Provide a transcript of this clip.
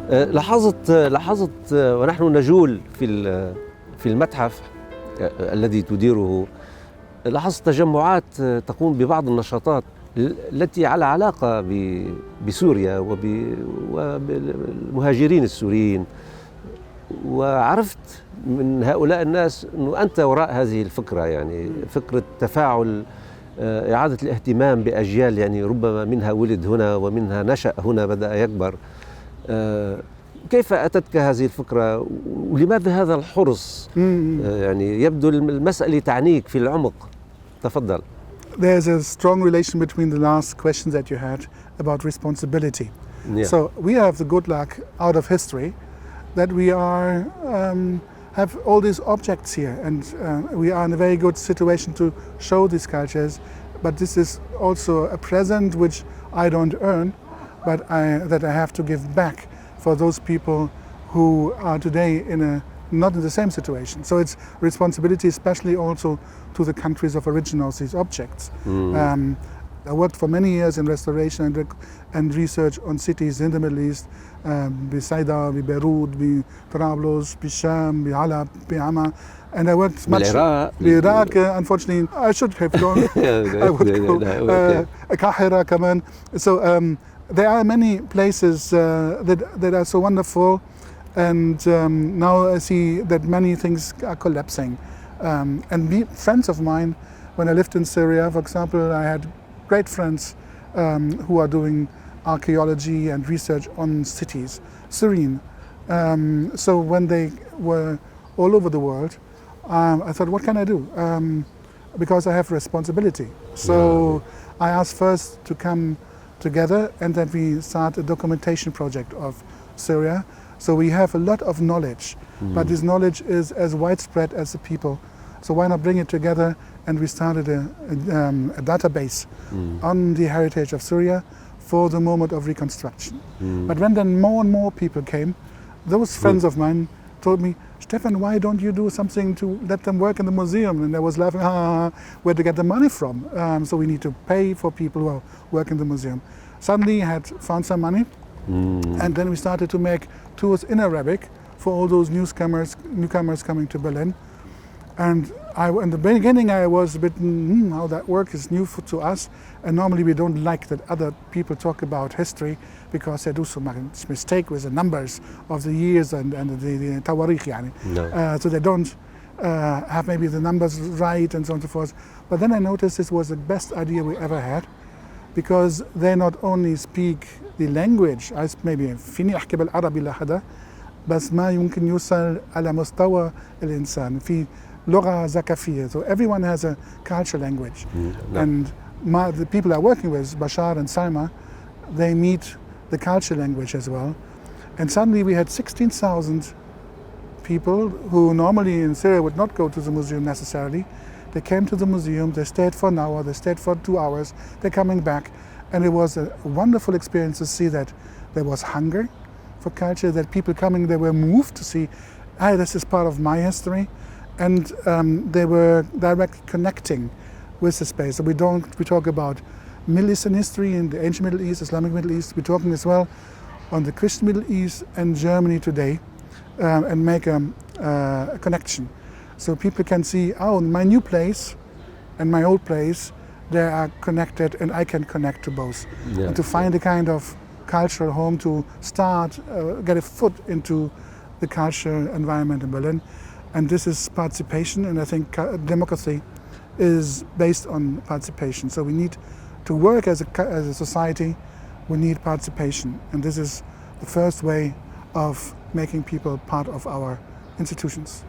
لاحظت ونحن نجول في المتحف الذي تديره، لاحظت تجمعات تقوم ببعض النشاطات التي على علاقة بسوريا وبالمهاجرين السوريين، وعرفت من هؤلاء الناس أنه أنت وراء هذه الفكرة، يعني فكرة تفاعل، إعادة الاهتمام بأجيال يعني ربما منها ولد هنا ومنها نشأ هنا بدأ يكبر. كيف أتتك هذه الفكرة ولماذا هذا الحرص؟ يعني يبدو المسألة تعنيك في العمق. تفضل. There's a strong relation between the last question that you had about responsibility. Yeah. So we have the good luck out of history that we have all these objects here, and we are in a very good situation to show these cultures. But this is also a present which I don't earn, but that I have to give back for those people who are today not in the same situation. So it's responsibility, especially also to the countries of origin of these objects. I worked for many years in restoration and research on cities in the Middle East, بصيدا, ببيروت, بطرابلس, بشام, بعلب, بعما. And I worked much in Iraq. Unfortunately, I should have gone. I would go. Kahira, كمان. So there are many places that are so wonderful. And now I see that many things are collapsing. And friends of mine, when I lived in Syria, for example, I had great friends who are doing archaeology and research on cities, Syrian. So when they were all over the world, I thought, what can I do? Because I have responsibility. So I asked first to come together, and then we start a documentation project of Syria. So we have a lot of knowledge, but this knowledge is as widespread as the people. So why not bring it together? And we started a database on the heritage of Syria for the moment of reconstruction. But when then more and more people came, those friends of mine told me, Stefan, why don't you do something to let them work in the museum? And I was laughing, where to get the money from? So we need to pay for people who work in the museum. Suddenly I had found some money. And then we started to make tours in Arabic for all those newcomers coming to Berlin. And in the beginning I was a bit, how that works is new to us. And normally we don't like that other people talk about history because they do so much mistake with the numbers of the years and the tawarikh. No. So they don't have maybe the numbers right and so on and so forth. But then I noticed this was the best idea we ever had, because they not only speak the language, maybe فيني أحكي بالعربي لحدا بس ما يمكن يوصل على مستوى الإنسان في لغة ثقافية. So everyone has a cultural language. And the people I'm working with, Bashar and Salma, they meet the cultural language as well. And suddenly we had 16,000 people who normally in Syria would not go to the museum necessarily. They came to the museum, they stayed for an hour, they stayed for 2 hours, they're coming back. And it was a wonderful experience to see that there was hunger for culture, that people coming, they were moved to see, this is part of my history. And they were directly connecting with the space. So we talk about Middle Eastern history in the ancient Middle East, Islamic Middle East. We're talking as well on the Christian Middle East and Germany today, and make a connection. So people can see, my new place and my old place, they are connected, and I can connect to both. And to find a kind of cultural home, to start, get a foot into the cultural environment in Berlin. And this is participation, and I think democracy is based on participation. So we need to work as a society, we need participation. And this is the first way of making people part of our institutions.